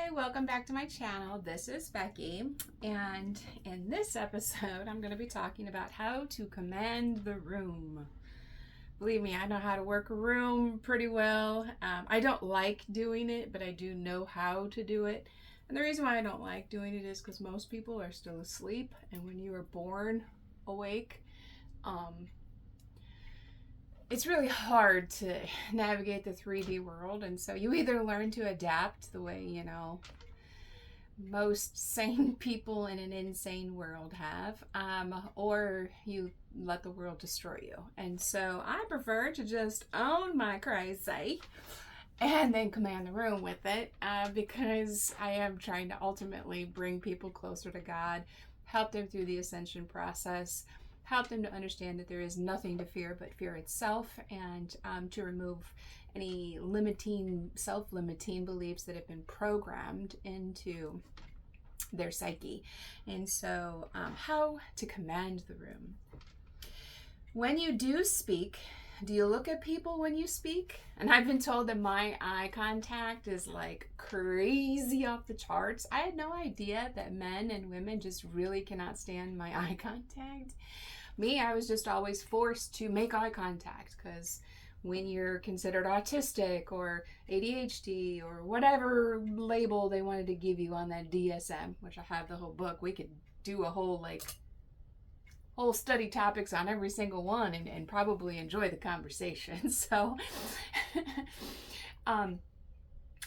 Hi, welcome back to my channel. This is Becky, and in this episode, I'm going to be talking about how to command the room. Believe me, I know how to work a room pretty well. I don't like doing it, but I do know how to do it. And the reason why I don't like doing it is because most people are still asleep, and when you were born awake, it's really hard to navigate the 3D world. And so you either learn to adapt the way, most sane people in an insane world have, or you let the world destroy you. And so I prefer to just own my crazy and then command the room with it, because I am trying to ultimately bring people closer to God, help them through the ascension process, help them to understand that there is nothing to fear but fear itself, and to remove any self-limiting beliefs that have been programmed into their psyche. And so, how to command the room. When you do speak, do you look at people when you speak? And I've been told that my eye contact is like crazy off the charts. I had no idea that men and women just really cannot stand my eye contact. Me, I was just always forced to make eye contact because when you're considered autistic or ADHD or whatever label they wanted to give you on that DSM, which I have the whole book, we could do a whole study topics on every single one and probably enjoy the conversation. So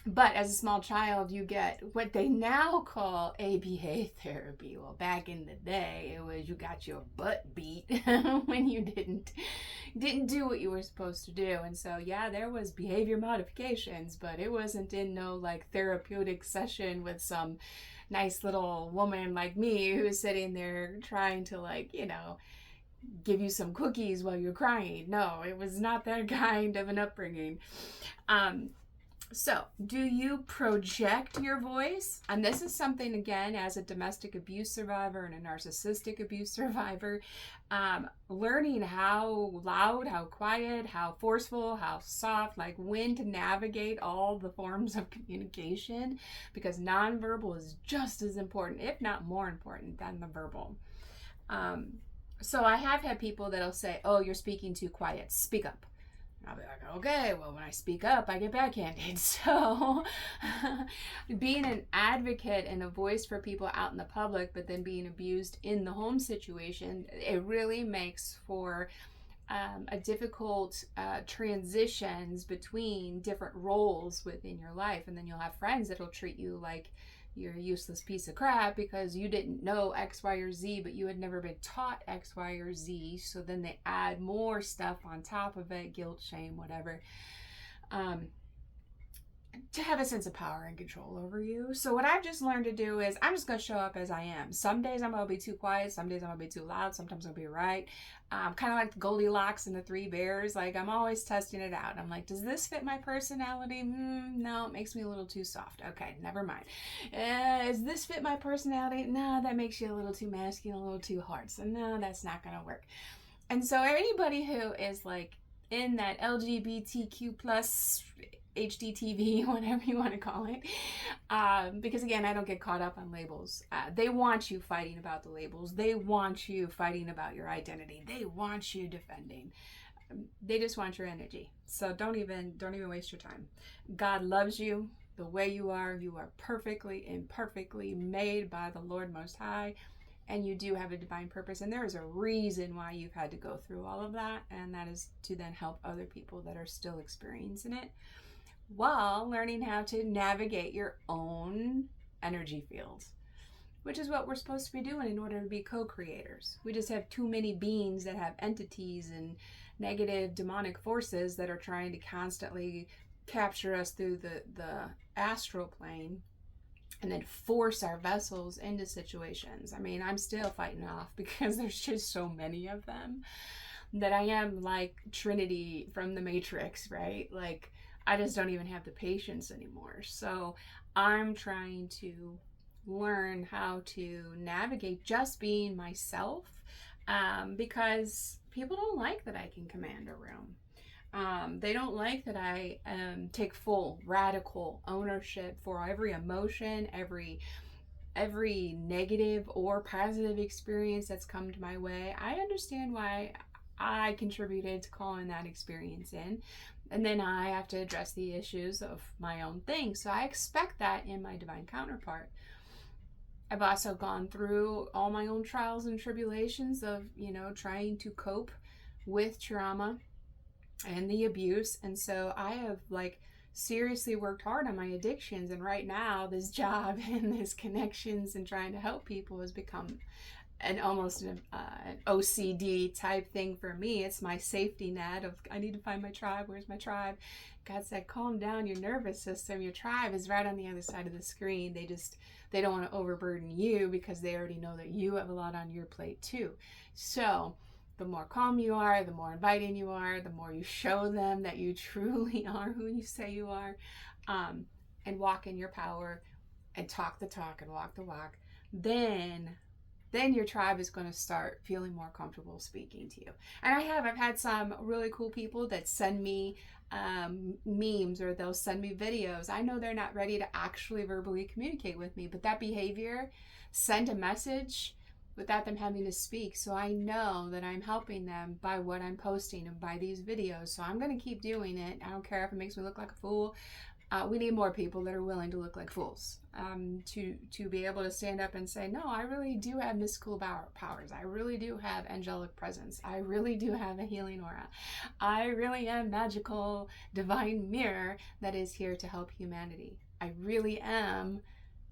but as a small child, you get what they now call ABA therapy. Well, back in the day, it was you got your butt beat when you didn't do what you were supposed to do. And so, yeah, there was behavior modifications, but it wasn't in no like therapeutic session with some nice little woman like me who's sitting there trying to give you some cookies while you're crying. No, it was not that kind of an upbringing. So, do you project your voice? And this is something, again, as a domestic abuse survivor and a narcissistic abuse survivor, learning how loud, how quiet, how forceful, how soft, like when to navigate all the forms of communication, because nonverbal is just as important, if not more important, than the verbal. So I have had people that'll say, "Oh, you're speaking too quiet. Speak up." I'll be like, okay, well, when I speak up, I get backhanded. So being an advocate and a voice for people out in the public, but then being abused in the home situation, it really makes for a difficult transitions between different roles within your life. And then you'll have friends that'll treat you like you're a useless piece of crap because you didn't know X, Y, or Z, but you had never been taught X, Y, or Z. So then they add more stuff on top of it, guilt, shame, whatever, to have a sense of power and control over you. So what I've just learned to do is I'm just going to show up as I am. Some days I'm going to be too quiet. Some days I'm going to be too loud. Sometimes I'm going to be right. Kind of like the Goldilocks and the Three Bears. Like, I'm always testing it out. I'm like, does this fit my personality? No, it makes me a little too soft. Okay, never mind. Does this fit my personality? No, that makes you a little too masculine, a little too hard. So no, that's not going to work. And so anybody who is like in that LGBTQ plus HDTV, whatever you want to call it, because again, I don't get caught up on labels. They want you fighting about the labels. They want you fighting about your identity. They want you defending. They just want your energy. So don't even waste your time. God loves you the way you are. You are perfectly, imperfectly made by the Lord Most High. And you do have a divine purpose. And there is a reason why you've had to go through all of that. And that is to then help other people that are still experiencing it, while learning how to navigate your own energy fields, which is what we're supposed to be doing in order to be co-creators. We just have too many beings that have entities and negative demonic forces that are trying to constantly capture us through the astral plane and then force our vessels into situations. I mean, I'm still fighting off because there's just so many of them that I am like Trinity from the Matrix, right? Like, I just don't even have the patience anymore. So I'm trying to learn how to navigate just being myself, because people don't like that I can command a room. They don't like that I take full radical ownership for every emotion, every negative or positive experience that's come to my way. I understand why I contributed to calling that experience in. And then I have to address the issues of my own thing. So I expect that in my divine counterpart. I've also gone through all my own trials and tribulations of, trying to cope with trauma and the abuse. And so I have seriously worked hard on my addictions. And right now, this job and this connections and trying to help people has become almost an OCD type thing for me. It's my safety net of, I need to find my tribe. Where's my tribe? God said, calm down your nervous system. Your tribe is right on the other side of the screen. They don't want to overburden you because they already know that you have a lot on your plate too. So the more calm you are, the more inviting you are, the more you show them that you truly are who you say you are, and walk in your power and talk the talk and walk the walk, then your tribe is going to start feeling more comfortable speaking to you. And I've had some really cool people that send me memes, or they'll send me videos. I know they're not ready to actually verbally communicate with me, but that behavior, send a message without them having to speak. So I know that I'm helping them by what I'm posting and by these videos. So I'm going to keep doing it. I don't care if it makes me look like a fool. We need more people that are willing to look like fools, to be able to stand up and say, no, I really do have mystical powers. I really do have angelic presence. I really do have a healing aura. I really am magical, divine mirror that is here to help humanity. I really am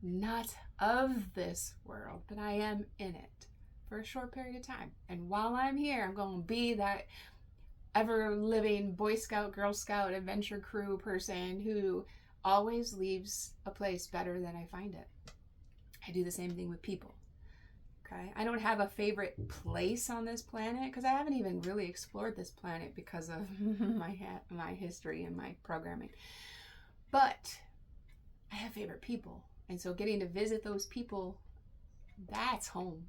not of this world, but I am in it for a short period of time. And while I'm here, I'm going to be that ever-living Boy Scout, Girl Scout, adventure crew person who always leaves a place better than I find it. I do the same thing with people. Okay, I don't have a favorite place on this planet because I haven't even really explored this planet because of my history and my programming. But I have favorite people, and so getting to visit those people, that's home.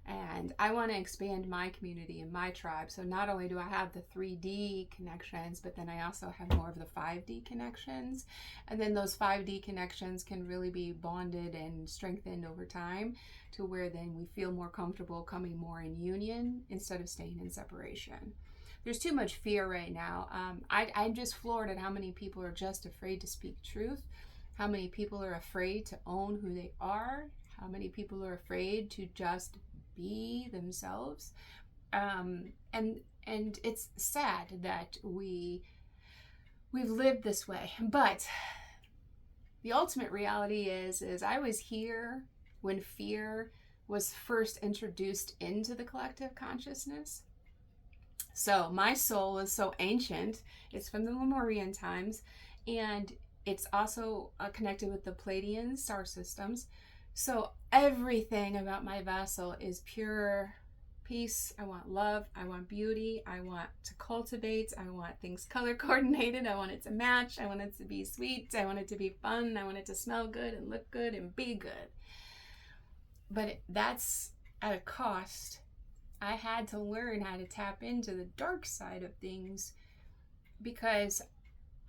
And I want to expand my community and my tribe. So not only do I have the 3D connections, but then I also have more of the 5D connections. And then those 5D connections can really be bonded and strengthened over time to where then we feel more comfortable coming more in union instead of staying in separation. There's too much fear right now. I'm just floored at how many people are just afraid to speak truth, how many people are afraid to own who they are, how many people are afraid to just be themselves, and it's sad that we've lived this way. But the ultimate reality is I was here when fear was first introduced into the collective consciousness. So my soul is so ancient. It's from the Lemurian times, and it's also connected with the Pleiadian star systems. So everything about my vessel is pure peace. I want love. I want beauty. I want to cultivate. I want things color coordinated. I want it to match. I want it to be sweet. I want it to be fun. I want it to smell good and look good and be good. But that's at a cost. I had to learn how to tap into the dark side of things because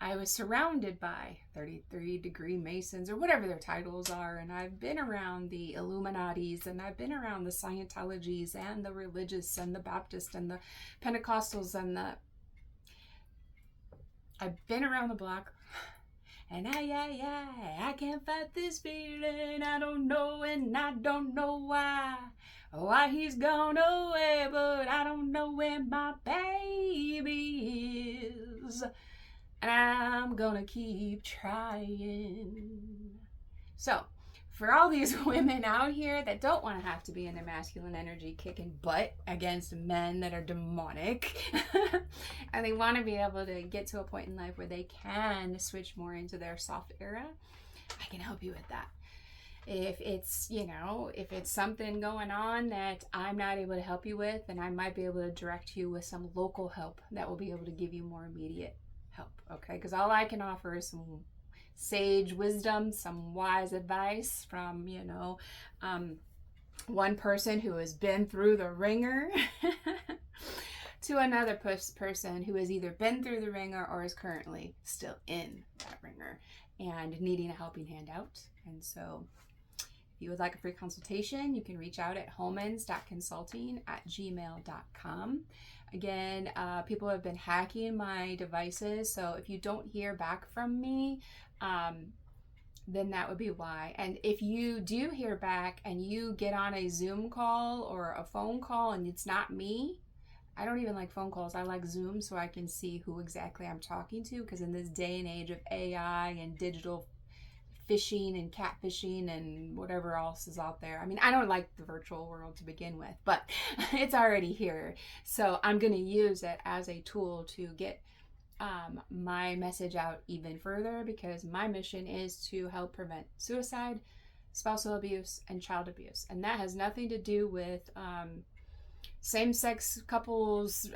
I was surrounded by 33-degree Masons, or whatever their titles are, and I've been around the Illuminatis, and I've been around the Scientologies, and the religious, and the Baptists, and the Pentecostals, and I've been around the block, and I can't fight this feeling. I don't know, and I don't know why he's gone away, but I don't know where my baby is. And I'm gonna keep trying. So, for all these women out here that don't want to have to be in their masculine energy kicking butt against men that are demonic, and they want to be able to get to a point in life where they can switch more into their soft era, I can help you with that. If it's, if it's something going on that I'm not able to help you with, then I might be able to direct you with some local help that will be able to give you more immediate help, okay? Because all I can offer is some sage wisdom, some wise advice from, one person who has been through the ringer to another person who has either been through the ringer or is currently still in that ringer and needing a helping hand out. And so if you would like a free consultation, you can reach out at homans.consulting@gmail.com. Again, people have been hacking my devices, so if you don't hear back from me, then that would be why. And if you do hear back and you get on a Zoom call or a phone call and it's not me, I don't even like phone calls. I like Zoom so I can see who exactly I'm talking to, because in this day and age of AI and digital phishing and catfishing and whatever else is out there. I mean, I don't like the virtual world to begin with, but it's already here. So I'm going to use it as a tool to get my message out even further, because my mission is to help prevent suicide, spousal abuse, and child abuse. And that has nothing to do with same-sex couples.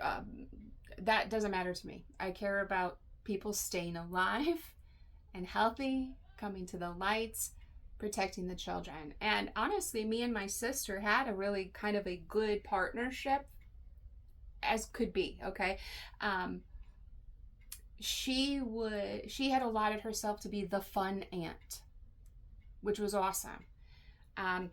That doesn't matter to me. I care about people staying alive and healthy, coming to the lights, protecting the children. And honestly, me and my sister had a really kind of a good partnership, as could be, okay? She had allotted herself to be the fun aunt, which was awesome. And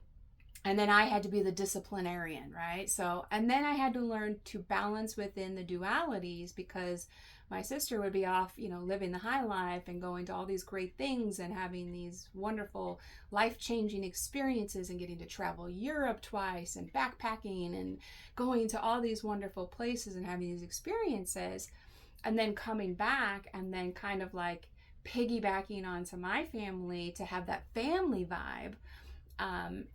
then I had to be the disciplinarian, right? So, and then I had to learn to balance within the dualities, because my sister would be off, living the high life and going to all these great things and having these wonderful life-changing experiences and getting to travel Europe twice and backpacking and going to all these wonderful places and having these experiences, and then coming back and then kind of like piggybacking onto my family to have that family vibe.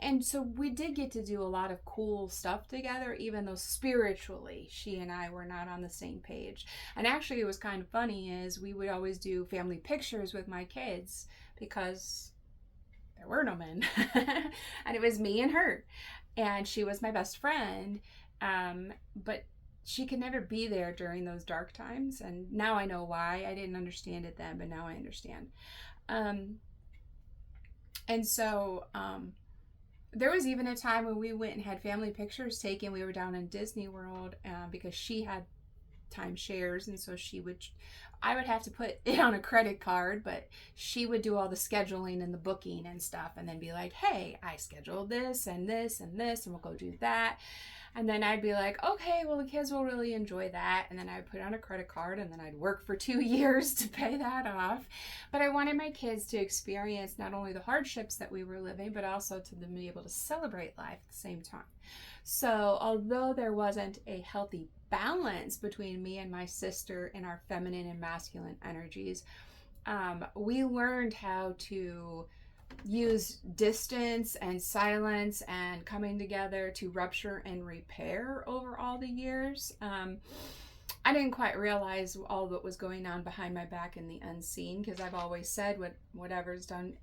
And so we did get to do a lot of cool stuff together, even though spiritually she and I were not on the same page. And actually, it was kind of funny is we would always do family pictures with my kids because there were no men. And it was me and her. And she was my best friend. But she could never be there during those dark times. And now I know why. I didn't understand it then, but now I understand. And so there was even a time when we went and had family pictures taken. We were down in Disney World because she had timeshares, and so I would have to put it on a credit card, but she would do all the scheduling and the booking and stuff, and then be like, hey, I scheduled this and this and this, and we'll go do that. And then I'd be like, okay, well, the kids will really enjoy that. And then I'd put it on a credit card, and then I'd work for 2 years to pay that off. But I wanted my kids to experience not only the hardships that we were living, but also to them be able to celebrate life at the same time. So although there wasn't a healthy balance between me and my sister in our feminine and masculine energies, we learned how to use distance and silence and coming together to rupture and repair over all the years. I didn't quite realize all that was going on behind my back in the unseen, because I've always said whatever's done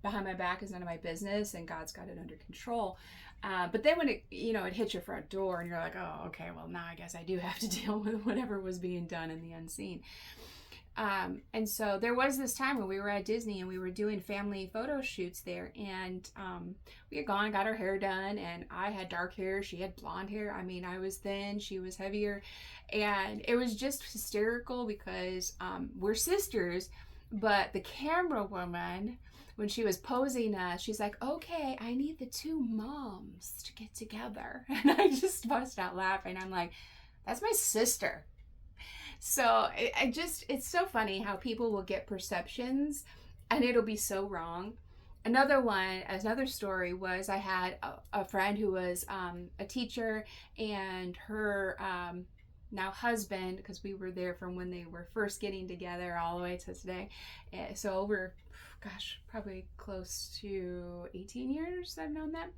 behind my back is none of my business, and God's got it under control. But then when it hits your front door and you're like, oh, okay, well, now I guess I do have to deal with whatever was being done in the unseen. And so there was this time when we were at Disney and we were doing family photo shoots there, and we had gone and got our hair done, and I had dark hair, she had blonde hair. I mean, I was thin, she was heavier, and it was just hysterical because we're sisters, but the camera woman, when she was posing us, she's like, okay, I need the two moms to get together. And I just bust out laughing. I'm like, that's my sister. So it's so funny how people will get perceptions and it'll be so wrong. Another story was I had a friend who was a teacher, and her now husband, because we were there from when they were first getting together all the way to today. So over, probably close to 18 years I've known them.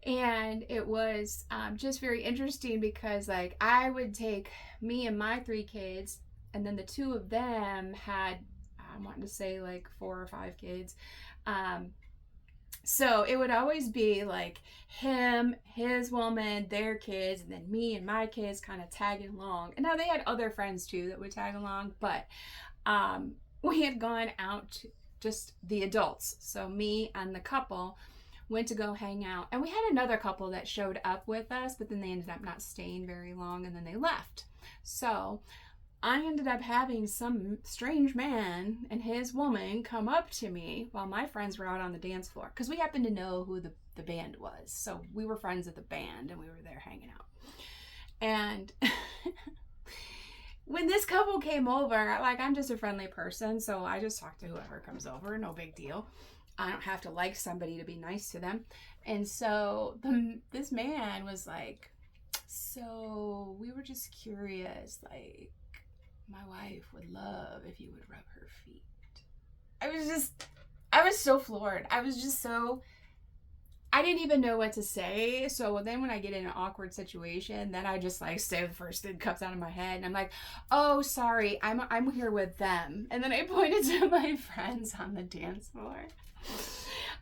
And it was just very interesting because like I would take me and my 3 kids, and then the 2 of them had, I'm wanting to say like 4 or 5 kids. So it would always be like him, his woman, their kids, and then me and my kids kind of tagging along. And now they had other friends too that would tag along, but we had gone out to just the adults. So me and the couple went to go hang out. And we had another couple that showed up with us, but then they ended up not staying very long and then they left. So I ended up having some strange man and his woman come up to me while my friends were out on the dance floor, because we happened to know who the band was. So we were friends of the band and we were there hanging out. And when this couple came over, like, I'm just a friendly person, so I just talk to whoever comes over, no big deal. I don't have to like somebody to be nice to them. And so this man was like, so we were just curious, like, my wife would love if you would rub her feet. I was so floored. I didn't even know what to say. So then when I get in an awkward situation, then I just like say the first thing that comes out of my head. And I'm like, oh, sorry, I'm here with them. And then I pointed to my friends on the dance floor.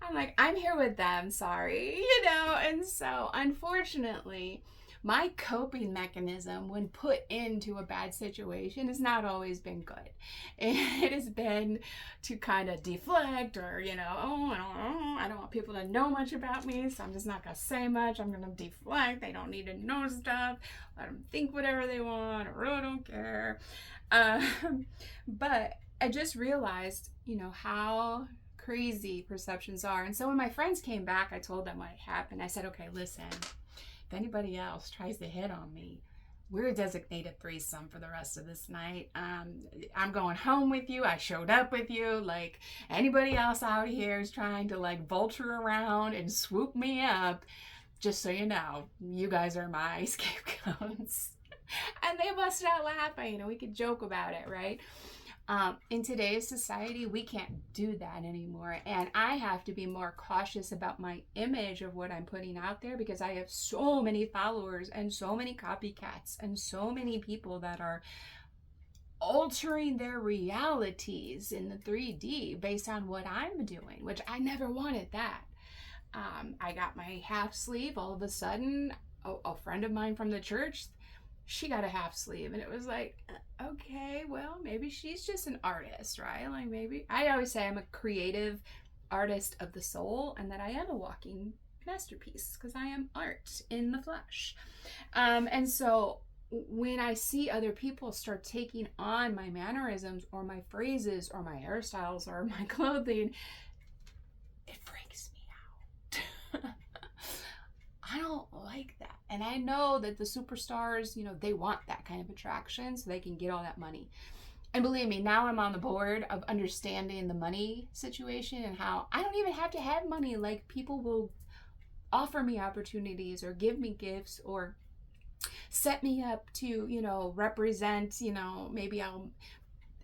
I'm like, I'm here with them, sorry, And so unfortunately, my coping mechanism when put into a bad situation has not always been good. It has been to kind of deflect, or, I don't want people to know much about me, so I'm just not going to say much. I'm going to deflect. They don't need to know stuff. Let them think whatever they want. I really don't care. But I just realized, how crazy perceptions are. And so when my friends came back, I told them what had happened. I said, okay, listen, if anybody else tries to hit on me, we're a designated threesome for the rest of this night. I'm going home with you. I showed up with you. Like, anybody else out here is trying to like vulture around and swoop me up, just so you know, you guys are my scapegoats. And they busted out laughing. We could joke about it, right? In today's society, we can't do that anymore. And I have to be more cautious about my image of what I'm putting out there, because I have so many followers and so many copycats and so many people that are altering their realities in the 3D based on what I'm doing, which I never wanted that. I got my half sleeve. All of a sudden, a friend of mine from the church, she got a half sleeve, and it was like, okay, well, maybe she's just an artist, right? Like, maybe, I always say I'm a creative artist of the soul, and that I am a walking masterpiece, because I am art in the flesh. And so when I see other people start taking on my mannerisms or my phrases or my hairstyles or my clothing, it freaks me out. I don't like that. And I know that the superstars, they want that kind of attraction so they can get all that money. And believe me, now I'm on the board of understanding the money situation and how I don't even have to have money. Like, people will offer me opportunities or give me gifts or set me up to, represent, maybe I'll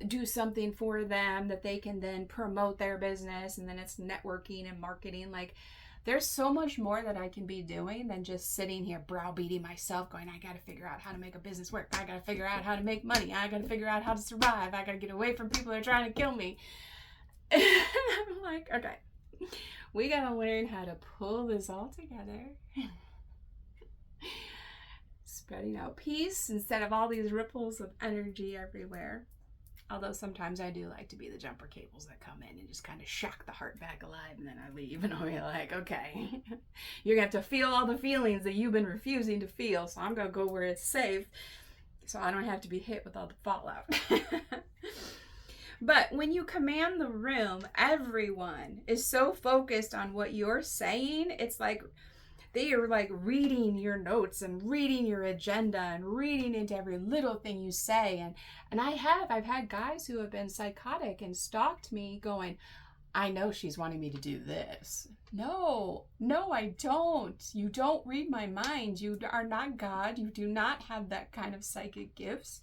do something for them that they can then promote their business, and then it's networking and marketing. Like, there's so much more that I can be doing than just sitting here browbeating myself going, I got to figure out how to make a business work. I got to figure out how to make money. I got to figure out how to survive. I got to get away from people that are trying to kill me. And I'm like, okay, we got to learn how to pull this all together. Spreading out peace instead of all these ripples of energy everywhere. Although sometimes I do like to be the jumper cables that come in and just kind of shock the heart back alive, and then I leave, and I'll be like, okay, you're going to have to feel all the feelings that you've been refusing to feel, so I'm going to go where it's safe so I don't have to be hit with all the fallout. But when you command the room, everyone is so focused on what you're saying, it's like they are like reading your notes and reading your agenda and reading into every little thing you say. And I've had guys who have been psychotic and stalked me going, I know she's wanting me to do this. No, I don't. You don't read my mind. You are not God. You do not have that kind of psychic gifts.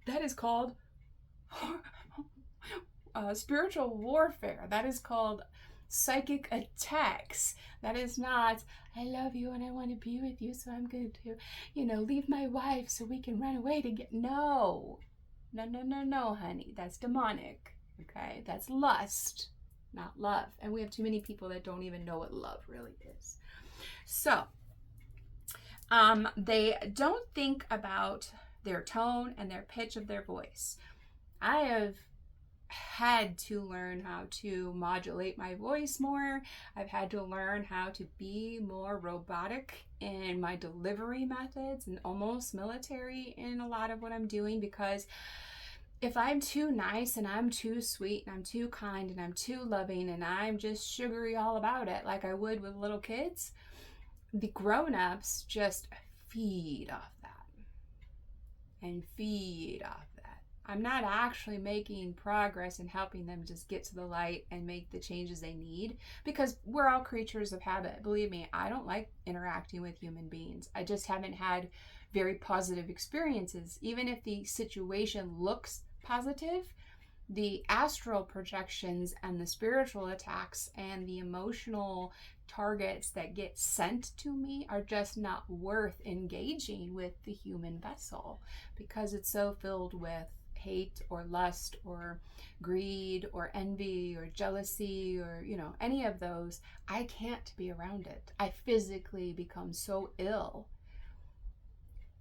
That is called spiritual warfare. That is called psychic attacks. That is not, I love you and I want to be with you, so I'm going to, leave my wife so we can run away to get, no, honey, that's demonic, okay? That's lust, not love. And we have too many people that don't even know what love really is. So, they don't think about their tone and their pitch of their voice. I have had to learn how to modulate my voice more. I've had to learn how to be more robotic in my delivery methods and almost military in a lot of what I'm doing, because if I'm too nice and I'm too sweet and I'm too kind and I'm too loving and I'm just sugary all about it like I would with little kids, the grown-ups just feed off that and feed off that. I'm not actually making progress in helping them just get to the light and make the changes they need, because we're all creatures of habit. Believe me, I don't like interacting with human beings. I just haven't had very positive experiences. Even if the situation looks positive, the astral projections and the spiritual attacks and the emotional targets that get sent to me are just not worth engaging with the human vessel, because it's so filled with hate or lust or greed or envy or jealousy or, any of those. I can't be around it. I physically become so ill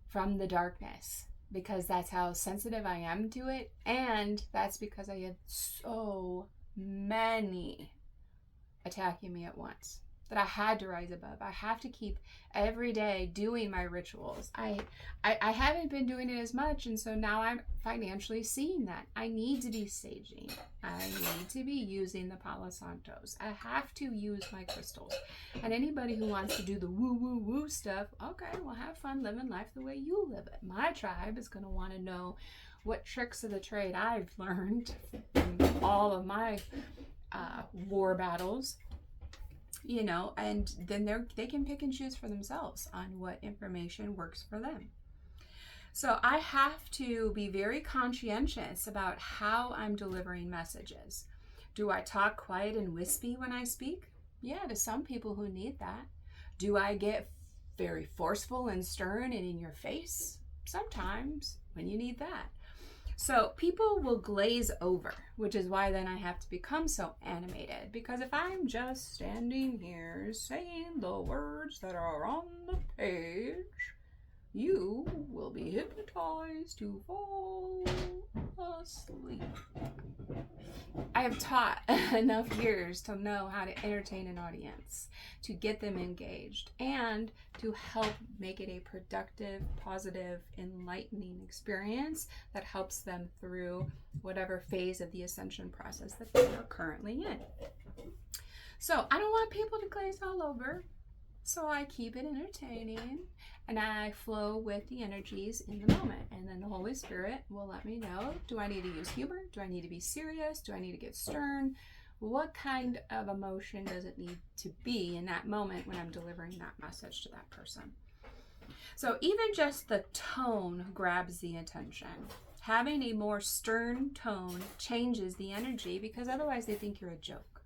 from the darkness, because that's how sensitive I am to it. And that's because I have so many attacking me at once that I had to rise above. I have to keep every day doing my rituals. I haven't been doing it as much, and so now I'm financially seeing that. I need to be saging. I need to be using the Palo Santos. I have to use my crystals. And anybody who wants to do the woo stuff, okay, well, have fun living life the way you live it. My tribe is going to want to know what tricks of the trade I've learned from all of my war battles. And then they can pick and choose for themselves on what information works for them. So I have to be very conscientious about how I'm delivering messages. Do I talk quiet and wispy when I speak? Yeah, to some people who need that. Do I get very forceful and stern and in your face? Sometimes, when you need that. So people will glaze over, which is why then I have to become so animated. Because if I'm just standing here saying the words that are on the page, you will be hypnotized to fall asleep. I have taught enough years to know how to entertain an audience, to get them engaged, and to help make it a productive, positive, enlightening experience that helps them through whatever phase of the ascension process that they are currently in. So I don't want people to glaze all over. So I keep it entertaining and I flow with the energies in the moment. And then the Holy Spirit will let me know, do I need to use humor? Do I need to be serious? Do I need to get stern? What kind of emotion does it need to be in that moment when I'm delivering that message to that person? So even just the tone grabs the attention. Having a more stern tone changes the energy, because otherwise they think you're a joke.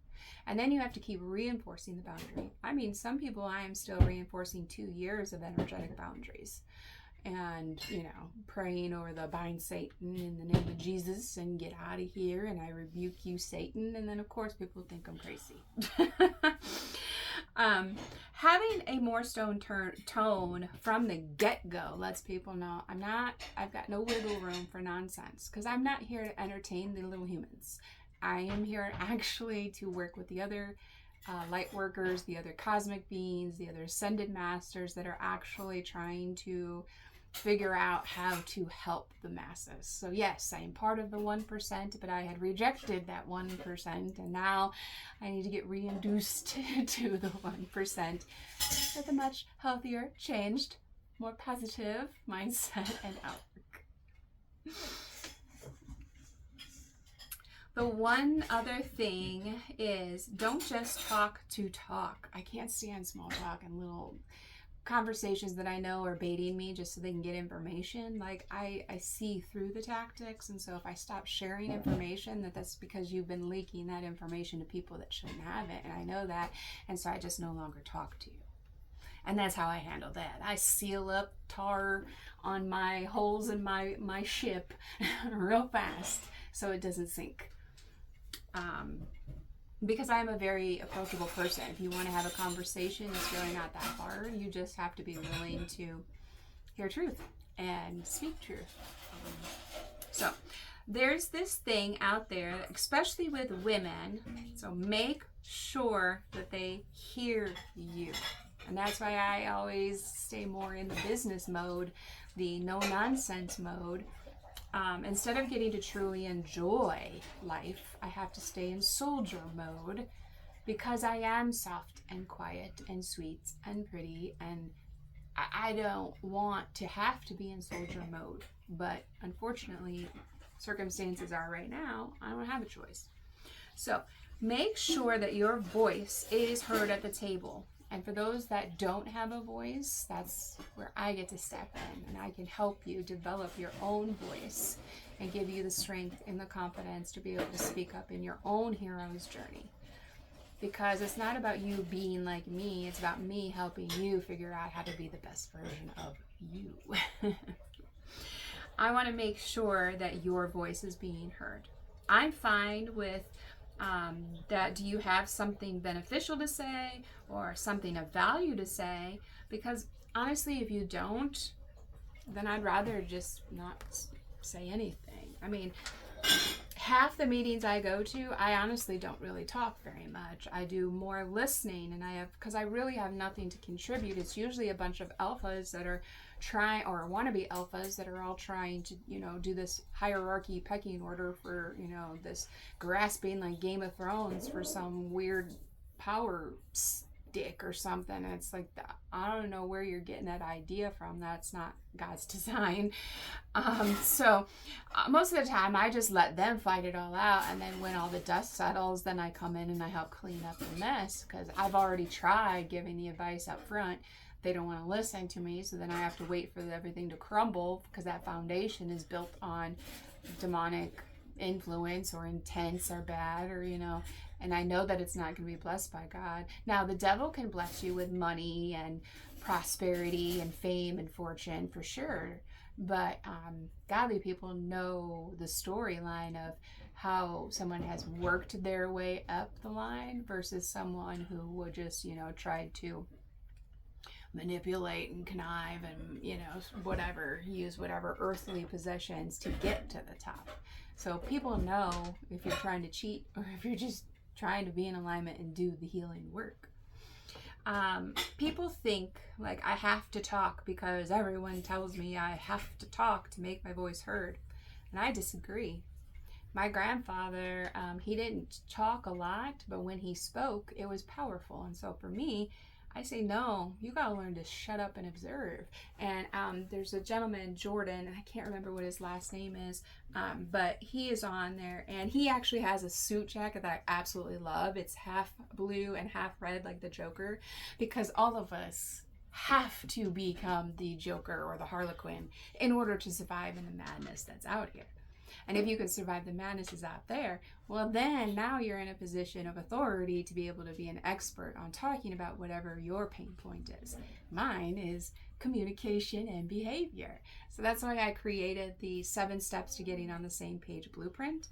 And then you have to keep reinforcing the boundary. I mean, some people I am still reinforcing 2 years of energetic boundaries. And, praying over the bind Satan in the name of Jesus and get out of here and I rebuke you, Satan. And then, of course, people think I'm crazy. Having a more stone tone from the get-go lets people know I've got no wiggle room for nonsense, because I'm not here to entertain the little humans. I am here actually to work with the other light workers, the other cosmic beings, the other ascended masters that are actually trying to figure out how to help the masses. So yes, I am part of the 1%, but I had rejected that 1%, and now I need to get reinduced to the 1% with a much healthier, changed, more positive mindset and outlook. The one other thing is, don't just talk to talk. I can't stand small talk and little conversations that I know are baiting me just so they can get information. Like, I see through the tactics, and so if I stop sharing information, that's because you've been leaking that information to people that shouldn't have it, and I know that, and so I just no longer talk to you. And that's how I handle that. I seal up tar on my holes in my ship real fast so it doesn't sink. Because I'm a very approachable person. If you want to have a conversation, it's really not that hard. You just have to be willing to hear truth and speak truth. So There's this thing out there, especially with women, so make sure that they hear you. And that's why I always stay more in the business mode, the no nonsense mode. Instead of getting to truly enjoy life, I have to stay in soldier mode because I am soft and quiet and sweet and pretty, and I don't want to have to be in soldier mode. But unfortunately, circumstances are right now, I don't have a choice. So make sure that your voice is heard at the table. And for those that don't have a voice, that's where I get to step in, and I can help you develop your own voice and give you the strength and the confidence to be able to speak up in your own hero's journey. Because it's not about you being like me, it's about me helping you figure out how to be the best version of you. I want to make sure that your voice is being heard. I'm fine with that. Do you have something beneficial to say or something of value to say? Because honestly, if you don't, then I'd rather just not say anything. I mean, half the meetings I go to, I honestly don't really talk very much. I do more listening, and because I really have nothing to contribute. It's usually a bunch of alphas that are trying, or wannabe alphas that are all trying to, do this hierarchy pecking order for, this grasping like Game of Thrones for some weird power stick or something. And it's like, I don't know where you're getting that idea from. That's not God's design. So most of the time I just let them fight it all out, and then when all the dust settles, then I come in and I help clean up the mess, because I've already tried giving the advice up front. They don't want to listen to me, so then I have to wait for everything to crumble, because that foundation is built on demonic influence or intents or bad, or and I know that it's not going to be blessed by God. Now the devil can bless you with money and prosperity and fame and fortune for sure, but godly people know the storyline of how someone has worked their way up the line versus someone who would just try to manipulate and connive and use whatever earthly possessions to get to the top. So people know if you're trying to cheat or if you're just trying to be in alignment and do the healing work. People think like I have to talk because everyone tells me I have to talk to make my voice heard, and I disagree. My grandfather, he didn't talk a lot, but when he spoke, it was powerful. And so for me, I say, no, you got to learn to shut up and observe. And there's a gentleman, Jordan, and I can't remember what his last name is, but he is on there, and he actually has a suit jacket that I absolutely love. It's half blue and half red like the Joker, because all of us have to become the Joker or the Harlequin in order to survive in the madness that's out here. And if you can survive the madnesses out there, well, then now you're in a position of authority to be able to be an expert on talking about whatever your pain point is. Mine is communication and behavior. So that's why I created the 7 steps to getting on the same page blueprint.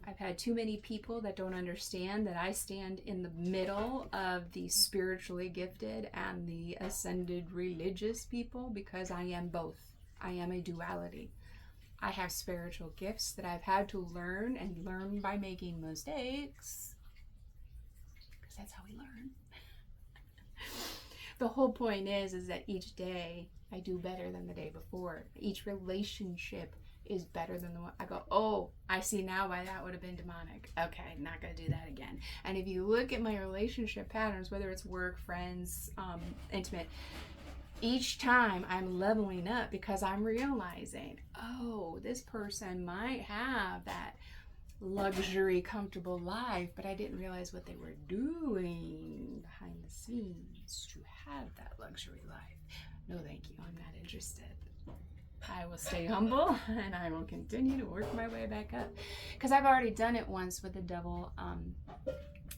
I've had too many people that don't understand that I stand in the middle of the spiritually gifted and the ascended religious people, because I am both. I am a duality. I have spiritual gifts that I've had to learn, and learn by making mistakes, because that's how we learn. The whole point is that each day I do better than the day before. Each relationship is better than the one. I go, oh, I see now why that would have been demonic. Okay, not going to do that again. And if you look at my relationship patterns, whether it's work, friends, intimate, each time I'm leveling up, because I'm realizing, oh, this person might have that luxury, comfortable life, but I didn't realize what they were doing behind the scenes to have that luxury life. No, thank you. I'm not interested. I will stay humble, and I will continue to work my way back up, because I've already done it once with the devil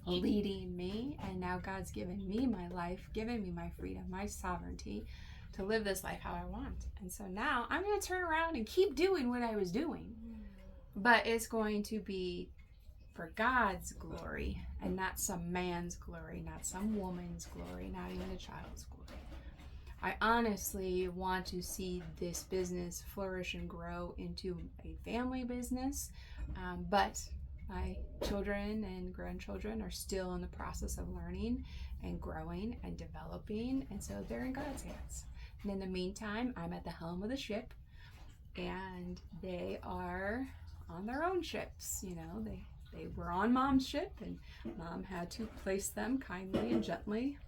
leading me, and now God's given me my life, given me my freedom, my sovereignty to live this life how I want. And so now I'm going to turn around and keep doing what I was doing, but it's going to be for God's glory and not some man's glory, not some woman's glory, not even a child's glory. I honestly want to see this business flourish and grow into a family business, but my children and grandchildren are still in the process of learning and growing and developing, and so they're in God's hands. And in the meantime, I'm at the helm of the ship, and they are on their own ships. You know, they were on Mom's ship, and Mom had to place them kindly and gently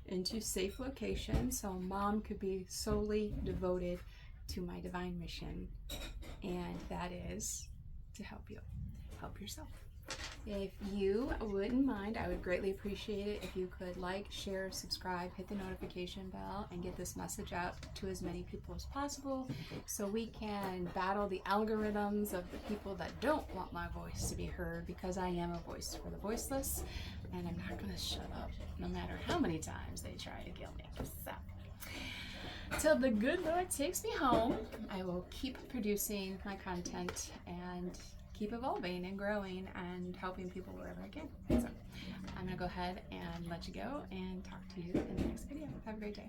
into safe locations so Mom could be solely devoted to my divine mission, and that is to help you help yourself. If you wouldn't mind, I would greatly appreciate it if you could like, share, subscribe, hit the notification bell, and get this message out to as many people as possible so we can battle the algorithms of the people that don't want my voice to be heard, because I am a voice for the voiceless, and I'm not going to shut up no matter how many times they try to kill me. So, till the good Lord takes me home, I will keep producing my content and keep evolving and growing and helping people wherever I can. So I'm going to go ahead and let you go and talk to you in the next video. Have a great day.